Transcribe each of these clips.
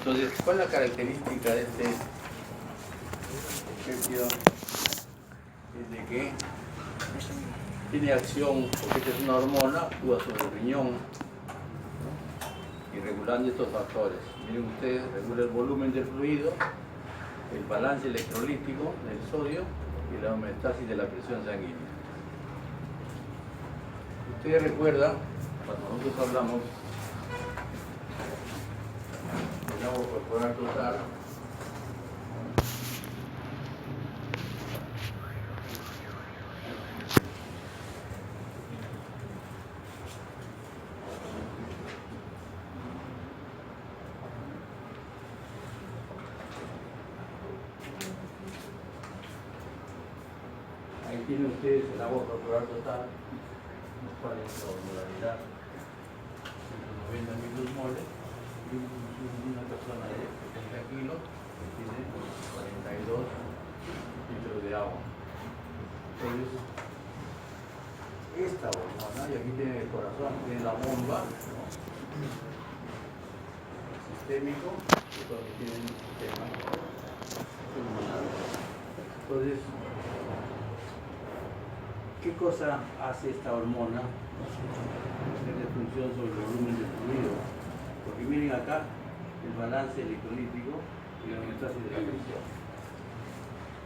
Entonces, ¿cuál es la característica de este péptido? Es de que tiene acción, porque esta es una hormona, actúa sobre el riñón, ¿no? Y regulando estos factores. Miren ustedes, regula el volumen del fluido, el balance electrolítico del sodio y la homeostasis de la presión sanguínea. Ustedes recuerdan, cuando nosotros hablamos del agua corporal total, ahí tienen ustedes el agua corporal total, cuál es la osmolaridad, 190 milimol, y una persona de 70 kilos que tiene 42 litros de agua. Entonces, esta hormona, y aquí tiene el corazón, tiene la bomba, ¿no? Sistémico, que todos tienen un sistema pulmonar. Entonces, ¿qué cosa hace esta hormona? Tiene función sobre el volumen del fluido. Porque miren acá el balance electrolítico y la homeostasis de la presión.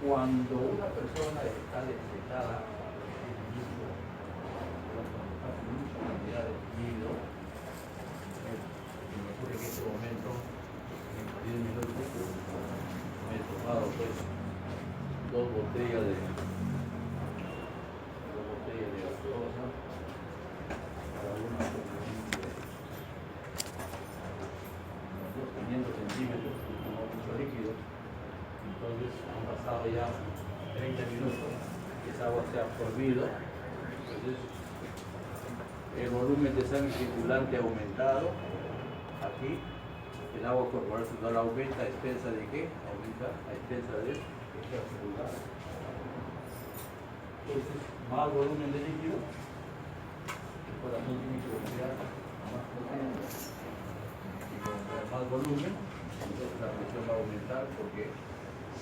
Cuando una persona está deshidratada, mucha cantidad de líquido, me ocurre que en este momento, en 10 minutos, me he tomado pues dos botellas de gaseosa, cada una con unos 500 centímetros, como mucho líquido. Entonces han pasado ya 30 minutos, esa agua se ha absorbido. Entonces el volumen de sangre circulante ha aumentado. Aquí el agua corporal total aumenta a expensa de qué? Aumenta a expensa de extracelular. Entonces, más volumen de líquido, el corazón tiene que bombear más potente. Y con más volumen, entonces la presión va a aumentar, porque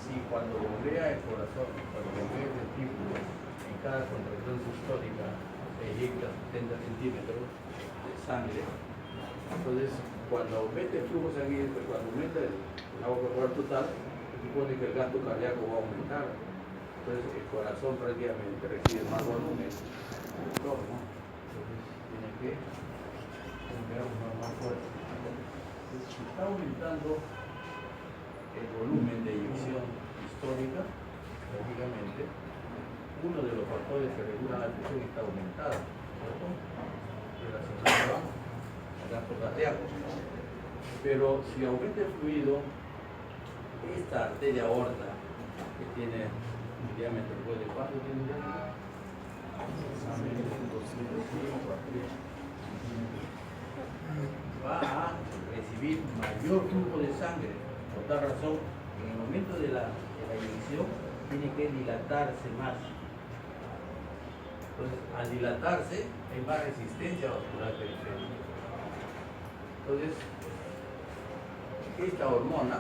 si cuando bombea el corazón, cuando bombea el ventículo, en cada contracción sistólica se eyecta 70 centímetros de sangre, entonces cuando aumenta el flujo sanguíneo, cuando aumenta el agua corporal total, se supone que el gasto cardíaco va a aumentar. Entonces el corazón prácticamente recibe más volumen en el entorno, entonces tiene que bombear más fuerte. Entonces, si está aumentando el volumen de eyección histórica, prácticamente uno de los factores que regulan la presión está aumentada, ¿cierto? Relacionado al gasto cardíaco. Pero si aumenta el fluido, esta arteria aorta que tiene un diámetro, ¿de cuánto tiene un diámetro? Va a recibir mayor flujo de sangre. Por tal razón, en el momento de la eyección, tiene que dilatarse más. Entonces, al dilatarse, hay más resistencia vascular periférica. Entonces, esta hormona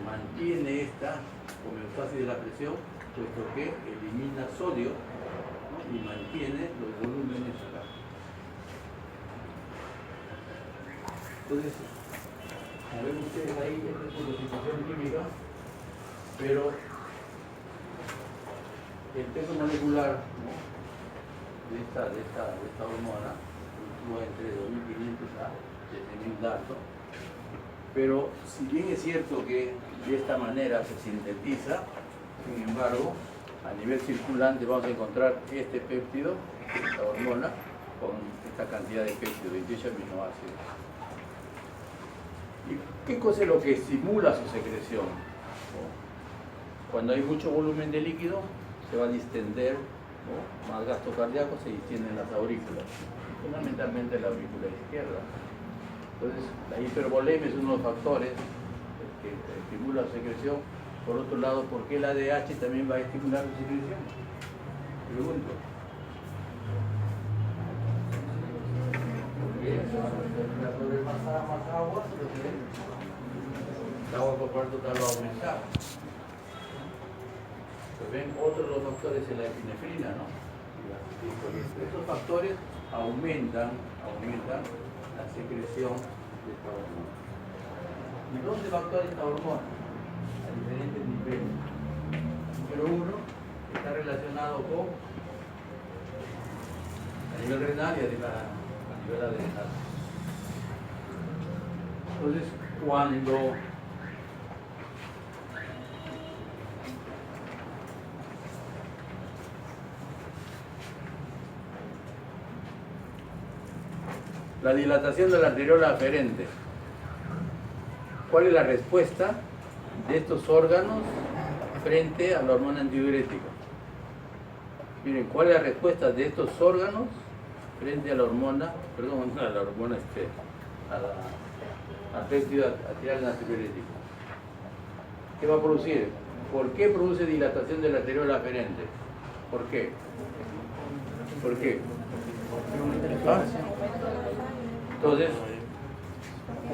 mantiene esta homeostasis de la presión, puesto que elimina sodio, ¿no? Y mantiene los volúmenes acá. Entonces, como ven ustedes ahí, esta es una situación química, pero el peso molecular, ¿no?, de esta hormona fluctúa entre 2.500 a 7.000 Dalton. Pero si bien es cierto que de esta manera se sintetiza, sin embargo, a nivel circulante vamos a encontrar este péptido, esta hormona, con esta cantidad de péptido, 28 aminoácidos. ¿Y qué cosa es lo que estimula su secreción? Cuando hay mucho volumen de líquido, se va a distender, ¿no?, más gasto cardíaco, se distienden las aurículas, fundamentalmente la aurícula izquierda. Entonces, la hipervolemia es uno de los factores que estimula la secreción. Por otro lado, ¿por qué el ADH también va a estimular su secreción? Pregunto. Porque absorber más agua, el agua corporal total va a aumentar. Pues ven, otro de los factores es la epinefrina, ¿no? Estos factores aumentan la secreción de esta hormona. ¿Y dónde va a actuar esta hormona? A diferentes niveles. Número uno, está relacionado con a nivel renal y a nivel adrenal. Entonces, cuando la dilatación de la arteriola aferente, ¿cuál es la respuesta de estos órganos frente a la hormona antidiurética? Miren, ¿cuál es la respuesta de estos órganos frente a la hormona, a la péptida arterial antidiurética? ¿Qué va a producir? ¿Por qué produce dilatación de la arteriola aferente? ¿Por qué? ¿Por qué? ¿Ah? Entonces,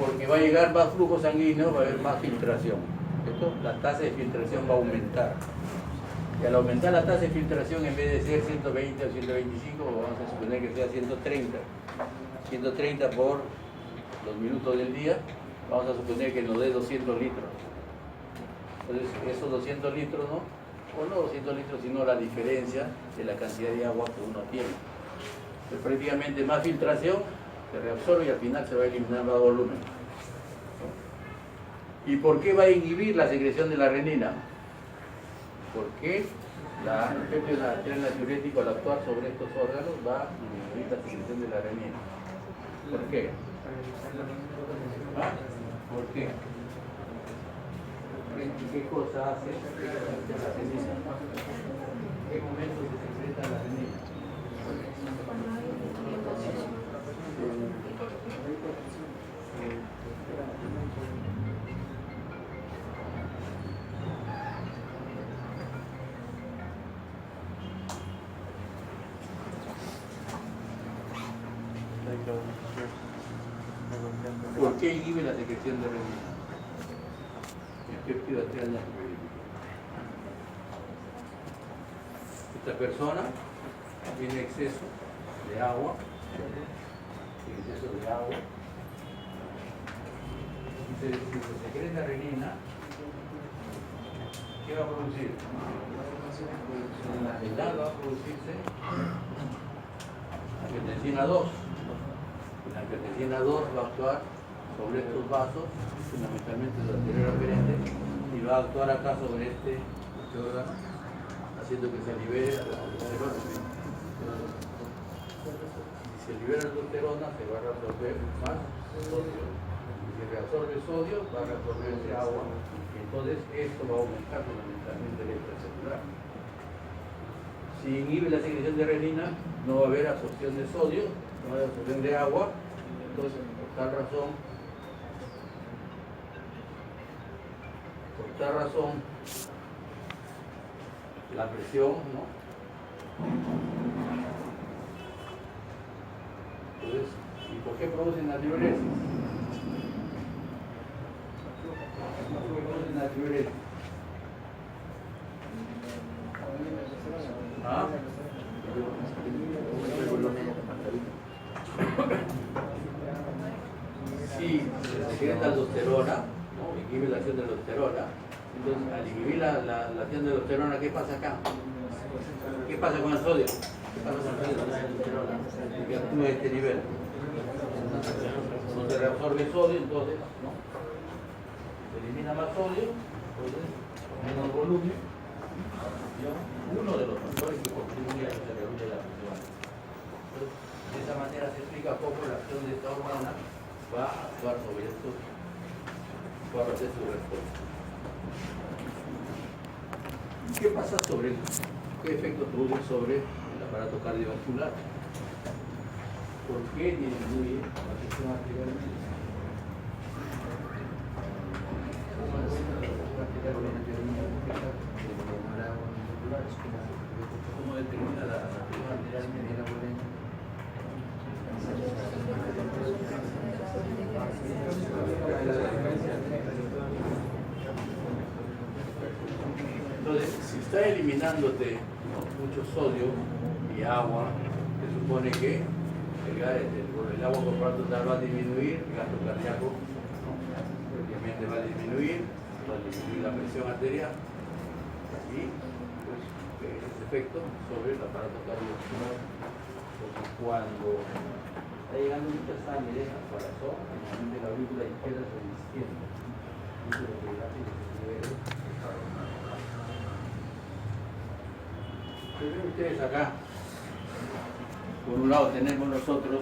porque va a llegar más flujo sanguíneo, va a haber más filtración. ¿Cierto? La tasa de filtración va a aumentar. Y al aumentar la tasa de filtración, en vez de ser 120 o 125, vamos a suponer que sea 130. 130 por los minutos del día, vamos a suponer que nos dé 200 litros. Entonces, esos 200 litros, ¿no? O no 200 litros, sino la diferencia de la cantidad de agua que uno tiene. Entonces, prácticamente más filtración, se reabsorbe y al final se va a eliminar más volumen. ¿Y por qué va a inhibir la secreción de la renina? Porque la péptida arterial antidiurética, al actuar sobre estos órganos, va a inhibir la secreción de la renina. ¿Por qué? ¿Ah? ¿Por qué? ¿Qué cosa hace la renina? ¿En qué momento se secreta la renina? ¿Por qué inhibe la secreción de renina? El péptido arterial antidiurético. Esta persona tiene exceso de agua, y si se secreta renina, ¿qué va a producir? En la general va a producirse angiotensina 2. La angiotensina 2 va a actuar sobre estos vasos, fundamentalmente la arteriola aferente, y va a actuar acá sobre este órgano, haciendo que se libere la aldosterona. Si se libera la aldosterona, se va a reabsorber más sodio. Si se reabsorbe sodio, va a reabsorberse agua. Y entonces esto va a aumentar fundamentalmente el extracelular. Si inhibe la secreción de renina, no va a haber absorción de sodio, no va a haber absorción de agua. Entonces, por tal razón, la presión, ¿no? Entonces, ¿y por qué producen la diuresis? ¿Por qué producen la diuresis? ¿Ah? Si se secreta aldosterona, ¿no? Inhibe la acción de la aldosterona. Entonces, al inhibir la acción de la aldosterona, ¿qué pasa acá? ¿Qué pasa con el sodio? ¿Qué pasa con el sodio de la aldosterona? Que actúa a este nivel. No se reabsorbe sodio, entonces, ¿no? Se elimina más sodio, entonces, menos volumen. Uno de los factores que contribuye a que se regule la presión. Entonces, de esa manera se explica cómo la acción de esta hormona va a actuar sobre esto, va a hacer su respuesta. ¿Qué pasa sobre esto? ¿Qué efecto produce sobre el aparato cardiovascular? ¿Por qué disminuye la presión arterial media? ¿Cómo determina la presión arterial media? está eliminándote, ¿no?, mucho sodio y agua, se supone que el agua corporal total va a disminuir, el gasto cardíaco, ¿no?, obviamente va a disminuir la presión arterial y pues, ese efecto sobre el aparato cardiovascular, porque cuando está llegando mucha sangre al corazón, normalmente la aurícula izquierda se distiende. Eso es lo que hace que se libere el carbonado. Ven ustedes acá, por un lado tenemos nosotros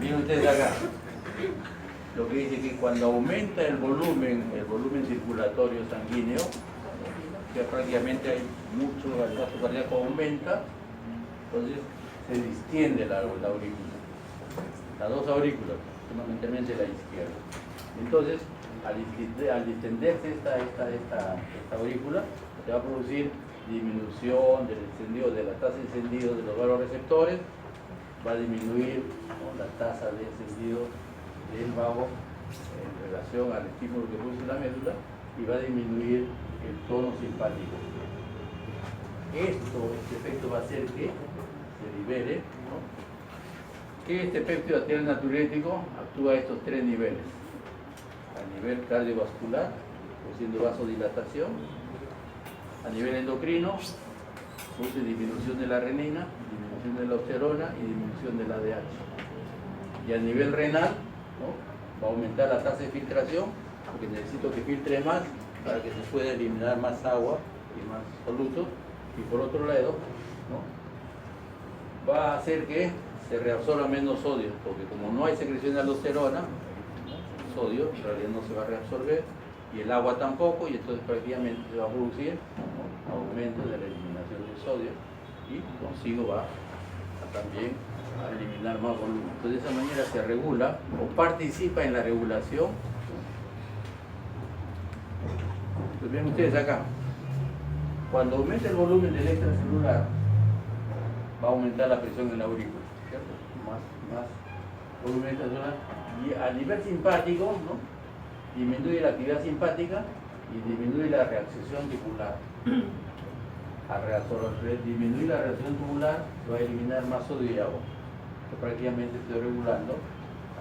miren ustedes acá lo que dice que cuando aumenta el volumen circulatorio sanguíneo, que prácticamente hay mucho, el gasto cardíaco aumenta, entonces se distiende la aurícula, las dos aurículas, fundamentalmente la izquierda. Entonces, al distenderse esta aurícula, se va a producir disminución del encendido, de la tasa de encendido de los vagoreceptores, va a disminuir, ¿no?, la tasa de encendido del vago en relación al estímulo que produce la médula, y va a disminuir el tono simpático. Este efecto va a hacer que se libere, ¿no?, que este péptido arterial natriurético actúa a estos tres niveles: a nivel cardiovascular, produciendo vasodilatación; a nivel endocrino, produce disminución de la renina, disminución de la aldosterona y disminución del ADH; y a nivel renal, ¿no?, va a aumentar la tasa de filtración, porque necesito que filtre más para que se pueda eliminar más agua y más solutos; y por otro lado, ¿no?, va a hacer que se reabsorba menos sodio, porque como no hay secreción de aldosterona, el sodio en realidad no se va a reabsorber, y el agua tampoco, y entonces prácticamente se va a producir un aumento de la eliminación del sodio, y consigo va a también a eliminar más volumen. Entonces de esa manera se regula o participa en la regulación. Pues ven ustedes acá, cuando aumenta el volumen del extracelular, va a aumentar la presión en la aurícula, ¿cierto? Más volumen extracelular, y a nivel simpático, ¿no?, disminuye la actividad simpática y disminuye la reabsorción tubular. Al disminuir la reabsorción tubular, se va a eliminar más sodio y agua. Yo prácticamente estoy regulando,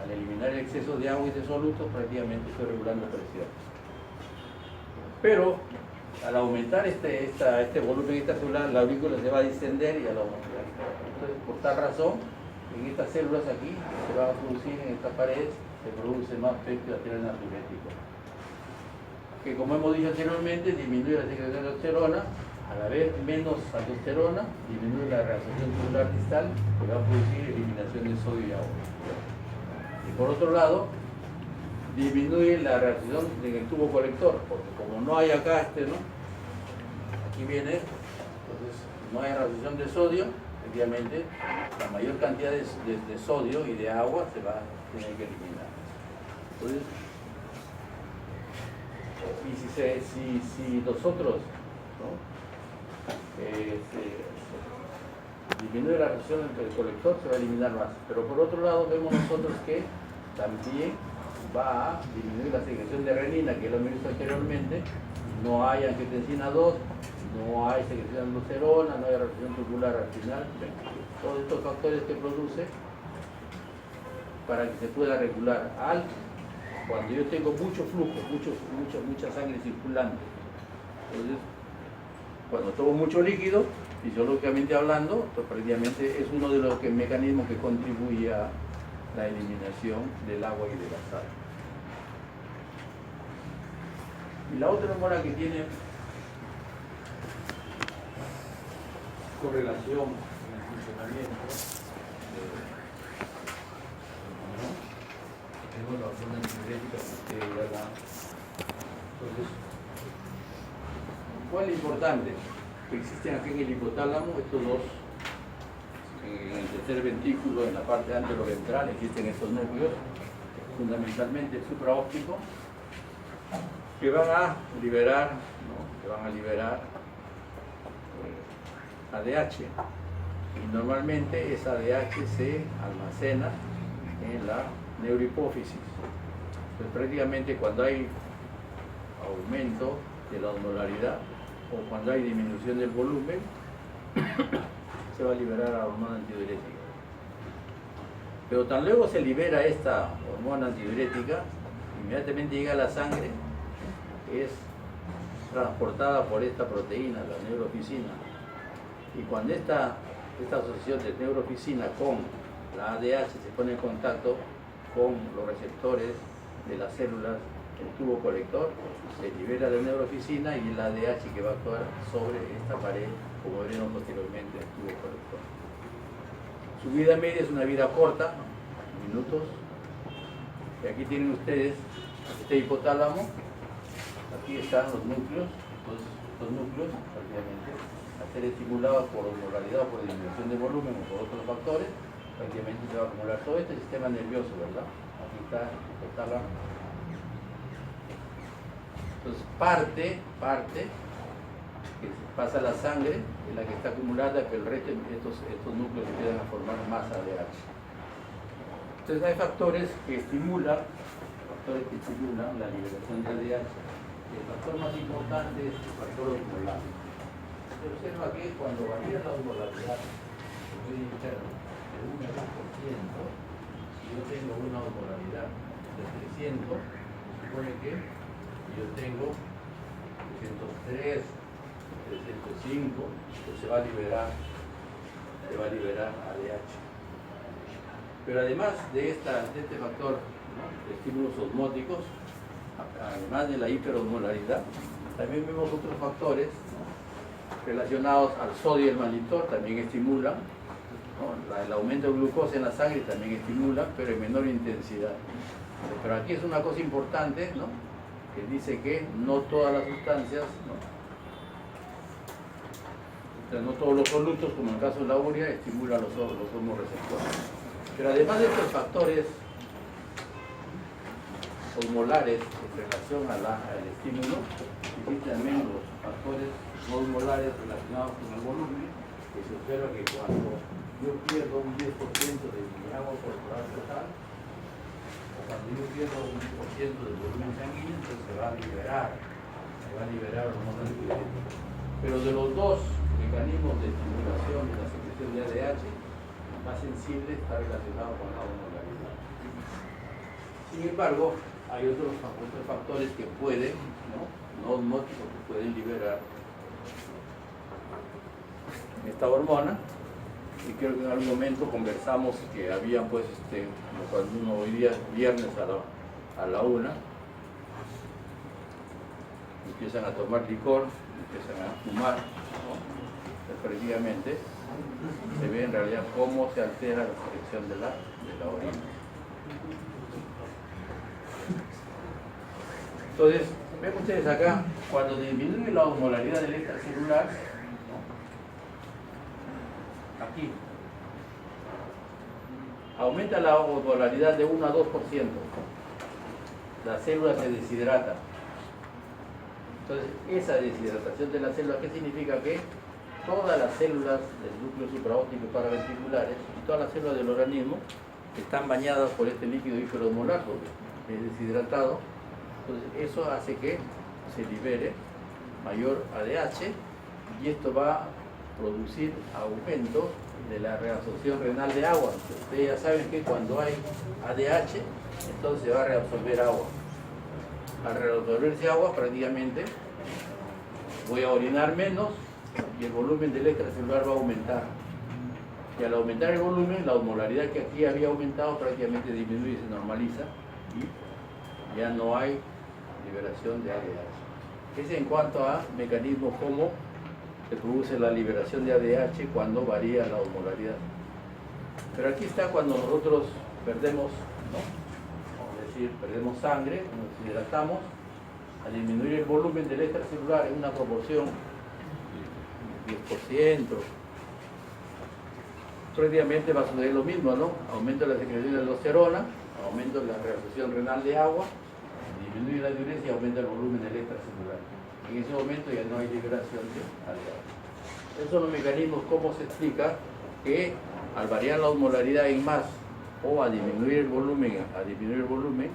al eliminar el exceso de agua y de solutos, prácticamente estoy regulando presión. Pero al aumentar este volumen extracelular, la aurícula se va a distender y al aumentar. Entonces, por tal razón, en estas células aquí, se va a producir en esta pared, se produce más péptido arterial natriurético, que, como hemos dicho anteriormente, disminuye la secreción de aldosterona. Al haber menos aldosterona, disminuye la reabsorción tubular distal, que va a producir eliminación de sodio y agua. Y por otro lado, disminuye la reabsorción en el tubo colector, porque como no hay acá ¿no?, aquí viene, entonces no hay reabsorción de sodio, efectivamente la mayor cantidad de sodio y de agua se va a tener que eliminar. Entonces, y si nosotros, ¿no?, disminuye la reabsorción entre el colector, se va a eliminar más. Pero por otro lado vemos nosotros que también va a disminuir la secreción de renina, que lo hemos visto anteriormente. No hay angiotensina 2, no hay secreción de aldosterona, no hay reabsorción tubular al final. Todos estos factores que produce para que se pueda regular cuando yo tengo mucho flujo, mucha sangre circulante. Entonces, cuando tomo mucho líquido, fisiológicamente hablando, pues prácticamente es uno de los mecanismos que contribuye a la eliminación del agua y de la sal. Y la otra hormona que tiene correlación en el funcionamiento tengo la hormona tiroidea que ¿verdad? Entonces, ¿cuál es lo importante? Que existen aquí en el hipotálamo estos dos, en el tercer ventrículo, en la parte anteroventral, existen estos núcleos, fundamentalmente el supraóptico, que van a liberar ADH. Y normalmente esa ADH se almacena en la neurohipófisis. Entonces, prácticamente cuando hay aumento de la osmolaridad o cuando hay disminución del volumen, se va a liberar la hormona antidiurética. Pero tan luego se libera esta hormona antidiurética, inmediatamente llega a la sangre, es transportada por esta proteína, la neuroficina. Y cuando esta asociación de neuroficina con la ADH se pone en contacto con los receptores de las células del tubo colector, se libera la neuroficina y el ADH que va a actuar sobre esta pared, como veremos posteriormente, el tubo colector. Su vida media es una vida corta, minutos. Y aquí tienen ustedes este hipotálamo. Aquí están los núcleos, estos núcleos, prácticamente, al ser estimulados por osmolaridad o por disminución de volumen o por otros factores, prácticamente se va a acumular todo este sistema nervioso, ¿verdad? Aquí está el hipotálamo. Entonces, parte que pasa a la sangre es la que está acumulada, pero el resto, estos núcleos empiezan a formar masa de ADH. Entonces, hay factores que estimulan la liberación de ADH. El factor más importante es el factor osmolar. Se observa que cuando varía la osmolaridad del medio interno de 1 a 2%, si yo tengo una osmolaridad de 300, se supone que yo tengo 303, 305, pues se va a liberar ADH. Pero además de este factor, ¿no?, de estímulos osmóticos, además de la hiperosmolaridad, también vemos otros factores, ¿no?, relacionados al sodio y el mannitol, también estimulan, ¿no?, el aumento de glucosa en la sangre también estimula, pero en menor intensidad. Pero aquí es una cosa importante, ¿no?, que dice que no todas las sustancias, no todos los solutos, como en el caso de la urea, estimulan los hormoreceptores. Pero además de estos factores osmolares en relación al estímulo, existen también los factores no osmolares relacionados con el volumen, que se observa que cuando yo pierdo un 10% de mi agua corporal total, o cuando yo pierdo un 10% del volumen sanguíneo, entonces se va a liberar hormona antidiurética. Pero de los dos mecanismos de estimulación de la secreción de ADH, el más sensible está relacionado con la osmolaridad. Sin embargo, hay otros factores que pueden, no osmóticos, que pueden liberar esta hormona. Y creo que en algún momento conversamos que había, pues, como cuando uno hoy día, viernes a la 1, empiezan a tomar licor, empiezan a fumar, ¿no?, preferiblemente, se ve en realidad cómo se altera la secreción de la orina. Entonces, ven ustedes acá, cuando disminuye la osmolaridad del extracelular, ¿no?, aquí, aumenta la osmolaridad de 1 a 2%, la célula se deshidrata. Entonces, esa deshidratación de la célula, ¿qué significa? Que todas las células del núcleo supraóptico paraventriculares y todas las células del organismo están bañadas por este líquido hiperosmolar, porque es deshidratado. Entonces, eso hace que se libere mayor ADH y esto va a producir aumento de la reabsorción renal de agua. Ustedes ya saben que cuando hay ADH, entonces se va a reabsorber agua. Al reabsorberse agua, prácticamente voy a orinar menos y el volumen del extracelular va a aumentar. Y al aumentar el volumen, la osmolaridad que aquí había aumentado prácticamente disminuye y se normaliza y ya no hay liberación de ADH. Es en cuanto a mecanismos como se produce la liberación de ADH cuando varía la osmolaridad. Pero aquí está cuando nosotros perdemos, ¿no?, perdemos sangre, nos deshidratamos, al disminuir el volumen del extracelular en una proporción 10%, prácticamente va a suceder lo mismo, ¿no? Aumento de la secreción de aldosterona, aumento de la reabsorción renal de agua, disminuye la diuresis y aumenta el volumen del extracelular. En ese momento ya no hay liberación de ADH. Esos son los mecanismos, cómo se explica que al variar la osmolaridad en más o a disminuir el volumen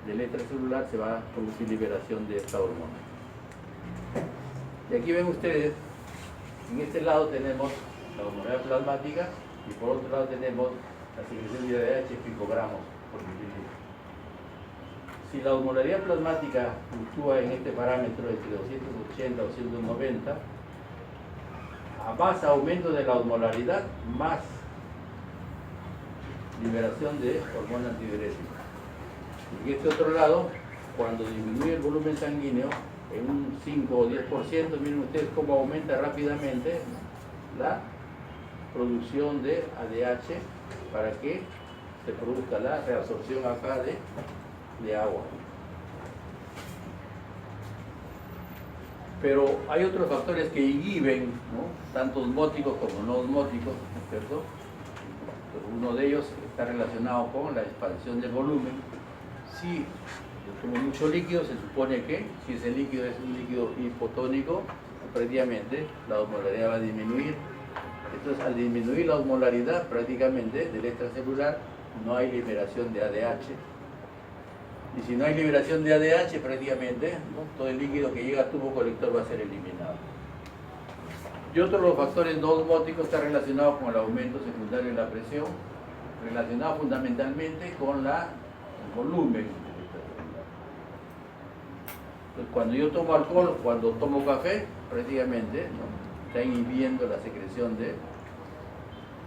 del extracelular se va a producir liberación de esta hormona. Y aquí ven ustedes, en este lado tenemos la osmolaridad plasmática y por otro lado tenemos la secreción de ADH picogramos por mililitro. Si la osmolaridad plasmática fluctúa en este parámetro entre 280 y 290, a más aumento de la osmolaridad, más liberación de hormona antidiurética. Y en este otro lado, cuando disminuye el volumen sanguíneo en un 5 o 10%, miren ustedes cómo aumenta rápidamente la producción de ADH para que se produzca la reabsorción acá de agua. Pero hay otros factores que inhiben, ¿no?, tanto osmóticos como no osmóticos, ¿no es cierto? Uno de ellos está relacionado con la expansión del volumen. Si yo tomo mucho líquido, se supone que si ese líquido es un líquido hipotónico, prácticamente la osmolaridad va a disminuir. Entonces, al disminuir la osmolaridad prácticamente del extracelular, no hay liberación de ADH. Y si no hay liberación de ADH, prácticamente, ¿no?, todo el líquido que llega al tubo colector va a ser eliminado. Y otro de los factores no osmóticos está relacionado con el aumento secundario de la presión, relacionado fundamentalmente con el volumen del extracelular. Entonces, cuando yo tomo alcohol, cuando tomo café, prácticamente, ¿no?, está inhibiendo la secreción de...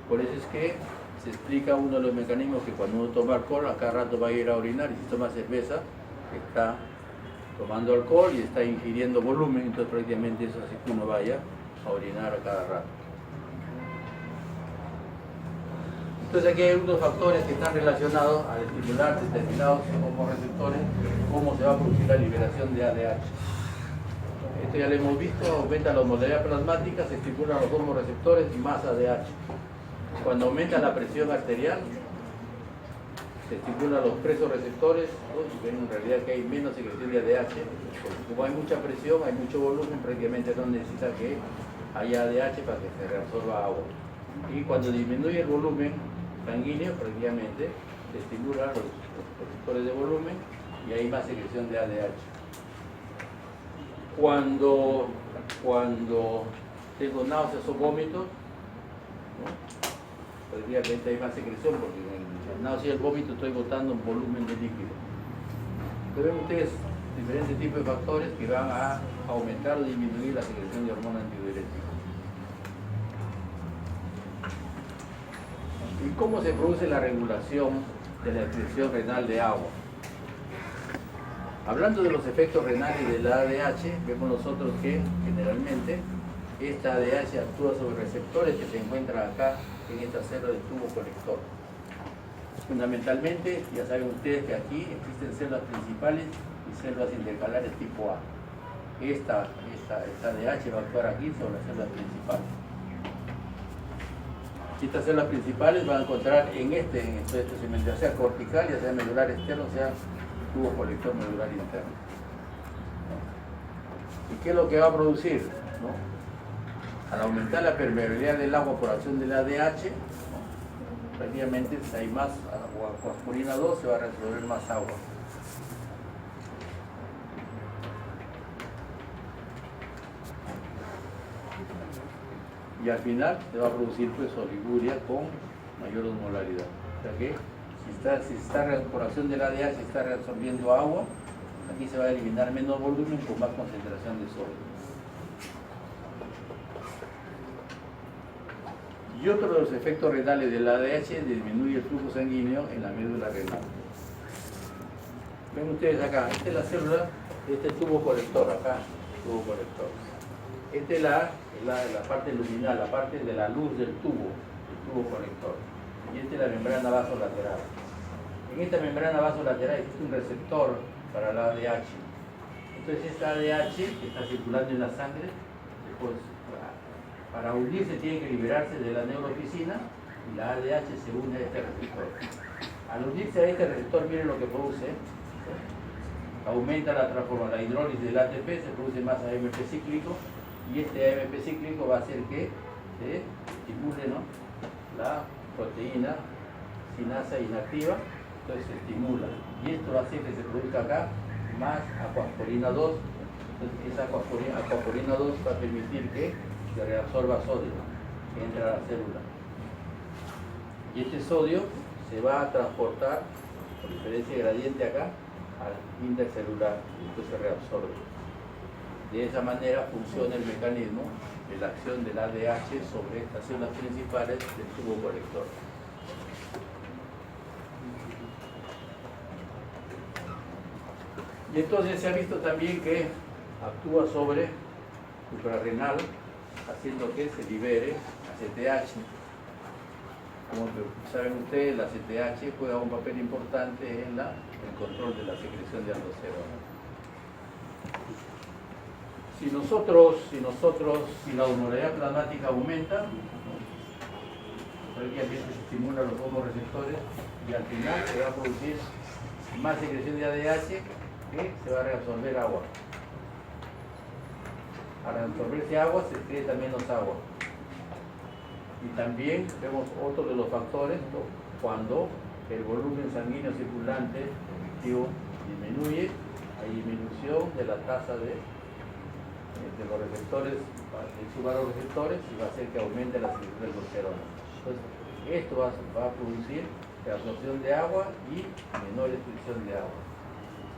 Por eso es que se explica uno de los mecanismos que cuando uno toma alcohol, a cada rato va a ir a orinar, y si toma cerveza, está tomando alcohol y está ingiriendo volumen, entonces prácticamente eso hace que uno vaya a orinar a cada rato. Entonces aquí hay unos factores que están relacionados al estimular determinados hormoreceptores, cómo se va a producir la liberación de ADH. Esto ya lo hemos visto, aumenta la osmolaridad plasmática, se estimulan los hormoreceptores y más ADH. Cuando aumenta la presión arterial, se estimulan los presorreceptores, ¿no?, y ven en realidad que hay menos secreción de ADH, porque como hay mucha presión, hay mucho volumen, prácticamente no necesita que haya ADH para que se reabsorba agua. Y cuando disminuye el volumen sanguíneo, prácticamente se estimulan los receptores de volumen y hay más secreción de ADH. Cuando tengo náuseas o vómitos, ¿no?, prácticamente hay más secreción porque en el náusea y el vómito estoy botando un volumen de líquido. Entonces ven ustedes diferentes tipos de factores que van a aumentar o disminuir la secreción de hormona antidiurética. ¿Y cómo se produce la regulación de la excreción renal de agua? Hablando de los efectos renales del ADH, vemos nosotros que generalmente esta ADH actúa sobre receptores que se encuentran acá en esta célula del tubo colector. Fundamentalmente, ya saben ustedes que aquí existen células principales y células intercalares tipo A. Esta ADH va a actuar aquí sobre las células principales. Estas células principales van a encontrar en este segmento, ya sea cortical, ya sea medular externo, sea tubo colector medular interno. ¿Y qué es lo que va a producir? ¿No? Al aumentar la permeabilidad del agua por acción del ADH, ¿no?, prácticamente si hay más agua, aspirina 2, se va a resolver más agua. Y al final se va a producir pues oliguria con mayor osmolaridad. O sea que si está por acción del ADH, se está reabsorbiendo agua, aquí se va a eliminar menos volumen con más concentración de sodio. Y otro de los efectos renales del ADH disminuye el flujo sanguíneo en la médula renal. Ven ustedes acá, esta es la célula, este es el tubo colector, acá, tubo colector. Esta es la parte luminal, la parte de la luz del tubo colector. Y esta es la membrana vasolateral. En esta membrana vasolateral existe un receptor para el ADH. Entonces esta ADH que está circulando en la sangre, pues, para unirse tiene que liberarse de la neuroficina y la ADH se une a este receptor. Al unirse a este receptor, miren lo que produce. Aumenta la hidrólisis del ATP, se produce más AMP cíclico y este AMP cíclico va a hacer que se estimule, ¿no?, la proteína sinasa inactiva, entonces se estimula, y esto va a hacer que se produzca acá más aquaporina 2. Entonces esa aquaporina 2 va a permitir que se reabsorba sodio, que entre a la célula, y este sodio se va a transportar por diferencia de gradiente acá al intercelular, y esto se reabsorbe. De esa manera funciona el mecanismo de la acción del ADH sobre estas células principales del tubo colector. Y entonces se ha visto también que actúa sobre suprarrenal, haciendo que se libere ACTH. Como saben ustedes, la ACTH juega un papel importante en el control de la secreción de aldosterona. Si la osmolaridad plasmática aumenta, prácticamente se estimulan los hormoreceptores y al final se va a producir más secreción de ADH, que se va a reabsorber agua. Al reabsorberse agua se excreta menos agua. Y también vemos otro de los factores, ¿no?, cuando el volumen sanguíneo circulante efectivo disminuye, hay disminución de la tasa de los receptores, de subarorreceptores, y va a hacer que aumente la secreción de aldosterona. Entonces, esto va a producir reabsorción de agua y menor excreción de agua.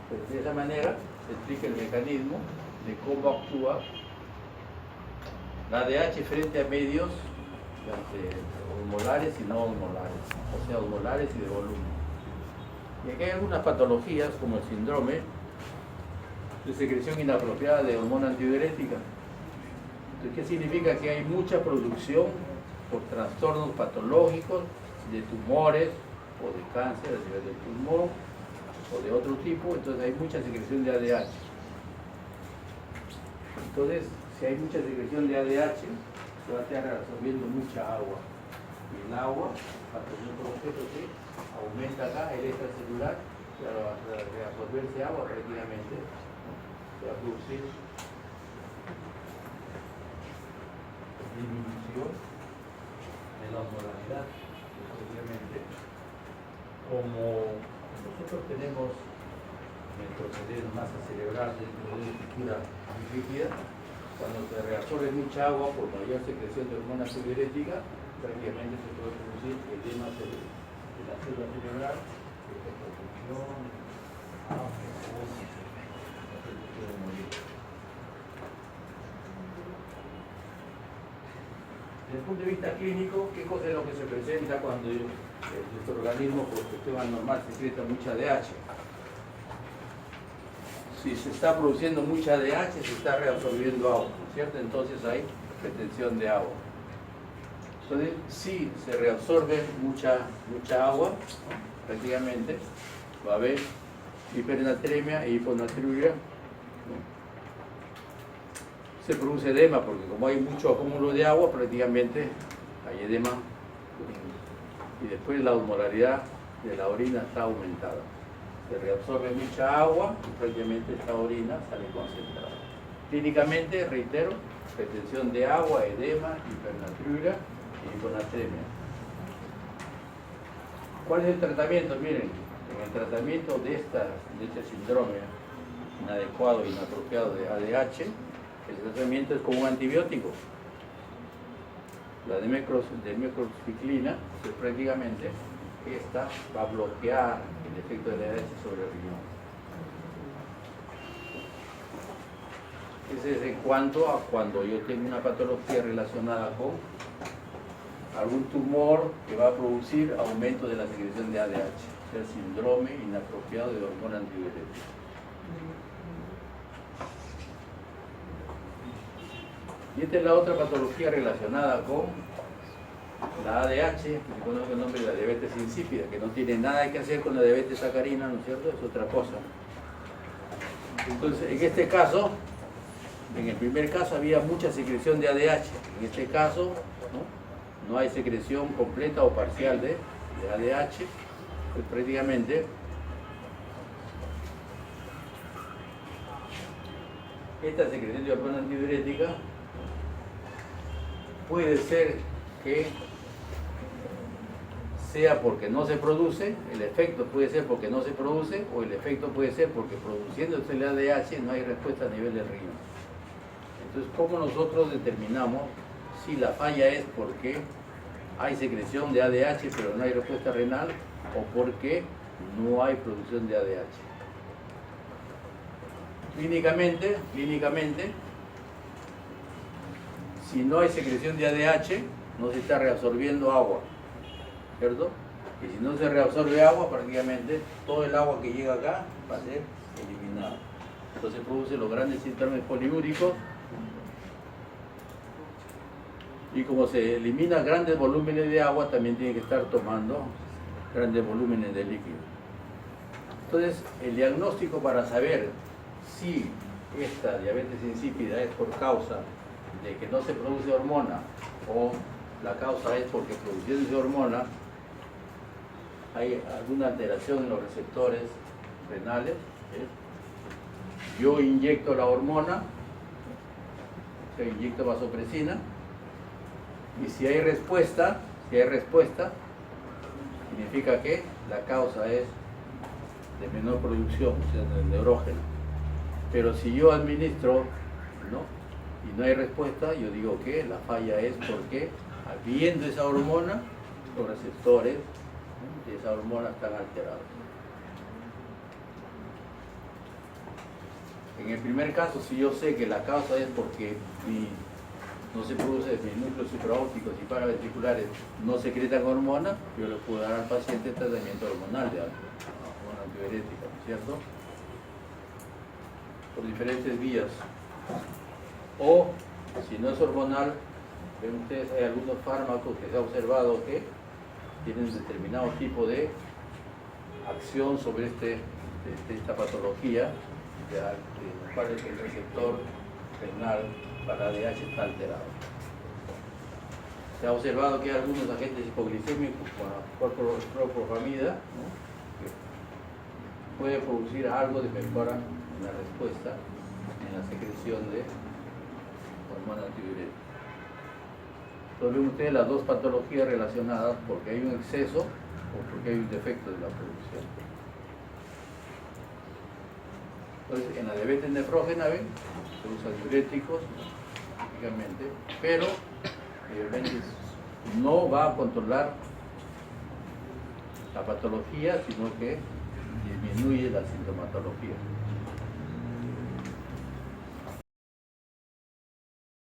Pues de esa manera se explica el mecanismo de cómo actúa la ADH frente a medios osmolares y no osmolares, o sea, osmolares y de volumen. Y aquí hay algunas patologías como el síndrome de secreción inapropiada de hormona antidiurética. Entonces, ¿qué significa? Que hay mucha producción por trastornos patológicos de tumores o de cáncer a nivel del pulmón o de otro tipo, entonces hay mucha secreción de ADH. Entonces, si hay mucha secreción de ADH, se va a estar absorbiendo mucha agua. Y el agua va a tener un proceso que aumenta acá el extracelular, y al reabsorberse agua prácticamente, ¿no?, se va a producir disminución de la osmolaridad. Obviamente, como nosotros tenemos nuestro cerebro, masa cerebral dentro de una estructura muy rígida, cuando se reabsorbe mucha agua por mayor secreción de hormona antidiurética, prácticamente se puede producir edema de la célula cerebral, hipertensión, puede morir. Desde el punto de vista clínico, ¿qué cosa es lo que se presenta cuando nuestro organismo, por cuestión anormal, secreta mucha ADH? Si se está produciendo mucha ADH, se está reabsorbiendo agua, ¿no es cierto? Entonces hay retención de agua. Entonces, si se reabsorbe mucha agua, ¿no?, prácticamente va a haber hipernatremia e hiponatriuria, ¿no? Se produce edema porque como hay mucho acúmulo de agua, prácticamente hay edema, y después la osmolaridad de la orina está aumentada. Se reabsorbe mucha agua y prácticamente esta orina sale concentrada. Clínicamente, reitero, retención de agua, edema, hipernatriuria y hiponatremia. ¿Cuál es el tratamiento? Miren, en el tratamiento de este síndrome inadecuado e inapropiado de ADH, el tratamiento es como un antibiótico. La demecloxicilina, pues prácticamente esta va a bloquear el efecto de la ADH sobre el riñón. Ese es en cuanto a cuando yo tengo una patología relacionada con algún tumor que va a producir aumento de la secreción de ADH, o sea, síndrome inapropiado de hormona antidiurética. Y esta es la otra patología relacionada con la ADH, que se conoce con el nombre de la diabetes insípida, que no tiene nada que hacer con la diabetes sacarina, ¿no es cierto? Es otra cosa. Entonces, en este caso, en el primer caso había mucha secreción de ADH, en este caso, no hay secreción completa o parcial de ADH, pues prácticamente esta secreción de hormona antidiurética puede ser que sea porque no se produce, el efecto puede ser porque no se produce, o el efecto puede ser porque produciéndose el ADH no hay respuesta a nivel del riñón. Entonces, ¿cómo nosotros determinamos si la falla es porque hay secreción de ADH pero no hay respuesta renal, o porque no hay producción de ADH? Clínicamente, si no hay secreción de ADH, no se está reabsorbiendo agua, ¿cierto? Y si no se reabsorbe agua, prácticamente todo el agua que llega acá va a ser eliminado. Entonces produce los grandes síntomas poliúricos, y como se eliminan grandes volúmenes de agua, también tiene que estar tomando grandes volúmenes de líquido. Entonces, el diagnóstico para saber si esta diabetes insípida es por causa de que no se produce hormona, o la causa es porque produciéndose hormona hay alguna alteración en los receptores renales, ¿sí? Yo inyecto la hormona, yo inyecto vasopresina, y si hay respuesta, significa que la causa es de menor producción, o sea, del neurógeno. Pero si yo administro, ¿no?, y no hay respuesta, yo digo que la falla es porque, habiendo esa hormona, los receptores, ¿no?, de esa hormona están alterados. En el primer caso, si yo sé que la causa es porque no se produce mis núcleos supraópticos y paraventriculares, no secretan hormona, yo le puedo dar al paciente tratamiento hormonal de hormona antidiurética, ¿no es cierto? Por diferentes vías. O, si no es hormonal, ven ustedes, hay algunos fármacos que se ha observado que tienen un determinado tipo de acción sobre esta patología, de la cual el receptor renal para ADH está alterado. Se ha observado que hay algunos agentes hipoglicémicos como la clorpromida, ¿no?, que puede producir algo de mejora en la respuesta en la secreción de hormona antidiurética. Entonces ven ustedes las dos patologías relacionadas porque hay un exceso o porque hay un defecto de la producción. Entonces, en la diabetes nefrógena, ven, se usan diuréticos, típicamente, pero no va a controlar la patología, sino que disminuye la sintomatología.